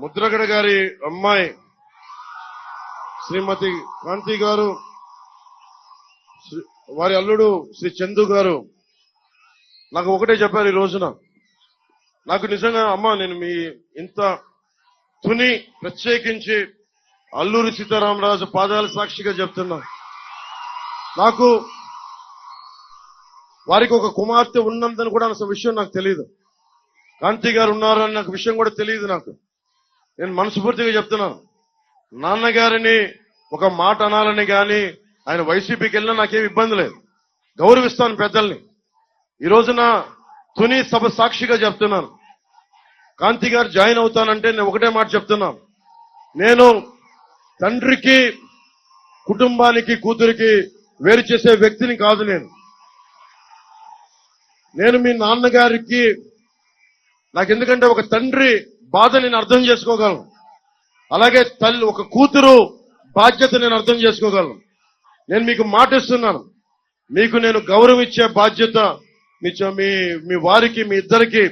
ముద్రగడ గారి అమ్మాయి శ్రీమతి కాంతి గారు, వారి అల్లుడు శ్రీ చందు గారు నాకు ఒకటే చెప్పారు ఈ రోజున. నాకు నిజంగా అమ్మ, నేను మీ ఇంత తుని ప్రత్యేకించి అల్లూరి సీతారామరాజు పాదాల సాక్షిగా చెప్తున్నా, నాకు వారికి ఒక కుమార్తె ఉన్నందని కూడా అసలు విషయం నాకు తెలియదు. కాంతి గారు ఉన్నారు అన్న విషయం కూడా తెలియదు నాకు. నేను మనస్ఫూర్తిగా చెప్తున్నాను, నాన్నగారిని ఒక మాట అనాలని గాని ఆయన వైసీపీకి వెళ్ళినా నాకేం ఇబ్బంది లేదు, గౌరవిస్తాను పెద్దల్ని. ఈ రోజున తుని సభ సాక్షిగా చెప్తున్నాను, కాంతి గారు జాయిన్ అవుతానంటే నేను ఒకటే మాట చెప్తున్నాను, నేను తండ్రికి కుటుంబానికి కూతురికి వేరు చేసే వ్యక్తిని కాదు. నేను మీ నాన్నగారికి నాకు ఎందుకంటే ఒక తండ్రి బాధ నేను అర్థం చేసుకోగలను, అలాగే తల్లి ఒక కూతురు బాధ్యత నేను అర్థం చేసుకోగలను. నేను మీకు మాట ఇస్తున్నాను, మీకు నేను గౌరవం ఇచ్చే బాధ్యత మీ వారికి, మీ ఇద్దరికి.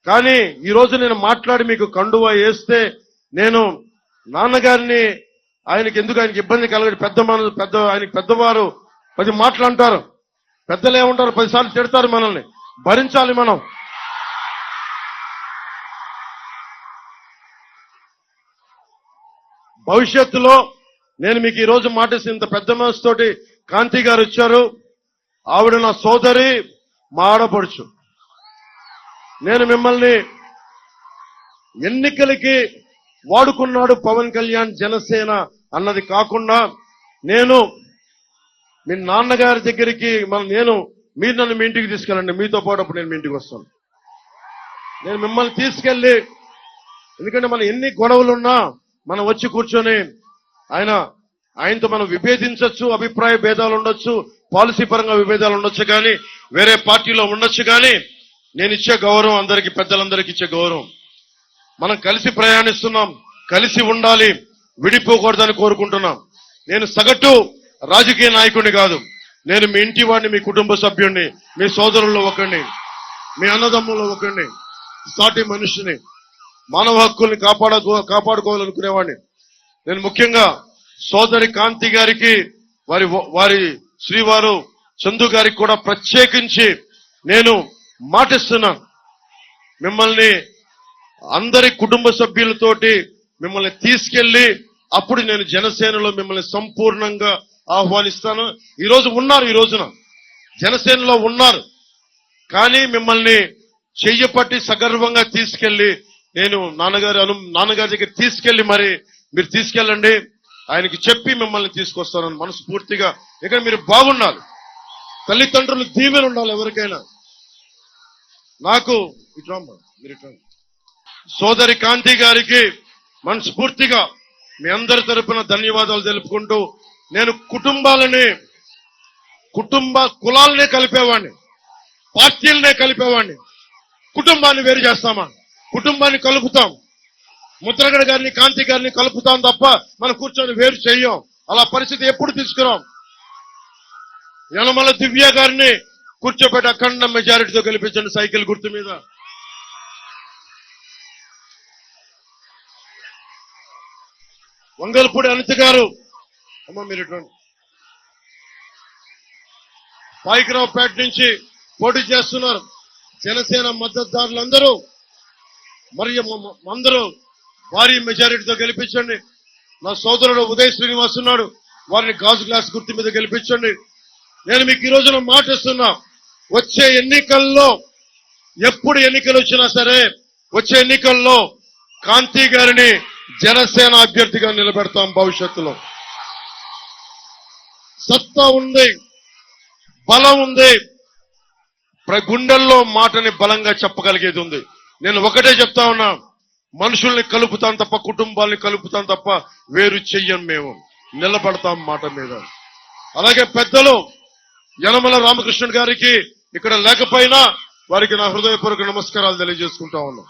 కానీ ఈ రోజు నేను మాట్లాడి మీకు కండువా వేస్తే నేను నాన్నగారిని ఆయనకి ఇబ్బంది కలగదు. ఆయనకి పెద్దవారు 10 మాటలు అంటారు, పెద్దలు ఏమంటారు 10 సార్లు తిడతారు, మనల్ని భరించాలి మనం. భవిష్యత్తులో నేను మీకు ఈ రోజు మాటేసి ఇంత పెద్ద మనసుతోటి కాంతి గారు వచ్చారు. ఆవిడ నా సోదరి, మా ఆడపడుచు. నేను మిమ్మల్ని ఎన్నికలకి వాడుకున్నాడు పవన్ కళ్యాణ్ జనసేన అన్నది కాకుండా, నేను మీ నాన్నగారి దగ్గరికి మీరు నన్ను మీ ఇంటికి తీసుకెళ్ళండి, మీతో పాటు అప్పుడు నేను మీ ఇంటికి వస్తాను. నేను మిమ్మల్ని తీసుకెళ్లి, ఎందుకంటే మనం ఎన్ని గొడవలున్నా మనం వచ్చి కూర్చొని ఆయనతో మనం విభేదించవచ్చు, అభిప్రాయ భేదాలు ఉండొచ్చు, పాలసీ పరంగా విభేదాలు ఉండొచ్చు, కానీ వేరే పార్టీలో ఉండొచ్చు. కానీ నేను ఇచ్చే గౌరవం అందరికీ, పెద్దలందరికీ ఇచ్చే గౌరవం. మనం కలిసి ప్రయాణిస్తున్నాం, కలిసి ఉండాలి, విడిపోకూడదని కోరుకుంటున్నాం. నేను సగటు రాజకీయ నాయకుడిని కాదు, నేను మీ ఇంటి వాడిని, మీ కుటుంబ సభ్యుడిని, మీ సోదరుల్లో ఒకరిని, మీ అన్నదమ్ముల్లో ఒకరిని, సాటి మనిషిని, మానవ హక్కుల్ని కాపాడుకోవాలనుకునేవాడిని. నేను ముఖ్యంగా సోదరి కాంతి గారికి, వారి శ్రీవారు చందు గారికి కూడా ప్రత్యేకించి నేను మాటిస్తున్నాను, మిమ్మల్ని అందరి కుటుంబ సభ్యులతోటి మిమ్మల్ని తీసుకెళ్లి అప్పుడు నేను జనసేనలో మిమ్మల్ని సంపూర్ణంగా ఆహ్వానిస్తాను. ఈ రోజున జనసేనలో ఉన్నారు, కానీ మిమ్మల్ని చెయ్యపట్టి సగర్వంగా తీసుకెళ్లి నేను నాన్నగారి దగ్గర తీసుకెళ్లి మరి మీరు తీసుకెళ్ళండి, ఆయనకి చెప్పి మిమ్మల్ని తీసుకొస్తానని మనస్ఫూర్తిగా. ఇక్కడ మీరు బాగుండాలి, తల్లిదండ్రులు దీవెన ఉండాలి ఎవరికైనా. నాకు సోదరి కాంతి గారికి మనస్ఫూర్తిగా మీ అందరి తరపున ధన్యవాదాలు తెలుపుకుంటూ, నేను కులాలనే కలిపేవాడిని, పార్టీలనే కలిపేవాడిని. కుటుంబాన్ని వేరు చేస్తామా? కుటుంబాన్ని కలుపుతాం. ముద్రగడ గారిని, కాంతి గారిని కలుపుతాం తప్ప మనం కూర్చొని వేరు చెయ్యం. అలా పరిస్థితి ఎప్పుడు తీసుకురాం. యనమల దివ్య గారిని కూర్చోబెట్టి అఖండ మెజారిటీతో గెలిపించండి సైకిల్ గుర్తు మీద. వంగల్పూడి అనిత గారు, అమ్మ మీరు పాయికరావుపేట నుంచి పోటీ చేస్తున్నారు. జనసేన మద్దతుదారులందరూ అందరూ భారీ మెజారిటీతో గెలిపించండి. నా సోదరుడు ఉదయ్ శ్రీనివాస్ ఉన్నాడు, వారిని గాజు గ్లాస్ గుర్తు మీద గెలిపించండి. నేను మీకు ఈ రోజున మాట ఇస్తున్నా, వచ్చే ఎన్నికల్లో ఎప్పుడు ఎన్నికలు వచ్చినా సరే వచ్చే ఎన్నికల్లో కాంతి గారిని జనసేన అభ్యర్థిగా నిలబెడతాం. భవిష్యత్తులో సత్తా ఉంది, బలం ఉంది, గుండెల్లో మాటని బలంగా చెప్పగలిగేది ఉంది. నేను ఒకటే చెప్తా ఉన్నా, మనుషుల్ని కలుపుతాం తప్ప, కుటుంబాల్ని కలుపుతాం తప్ప వేరు చెయ్యం. మేము నిలబడతాం మాట మీద. అలాగే పెద్దలు యనమల రామకృష్ణుడు గారికి ఇక్కడ లేకపోయినా వారికి నా హృదయపూర్వక నమస్కారాలు తెలియజేసుకుంటా ఉన్నాం.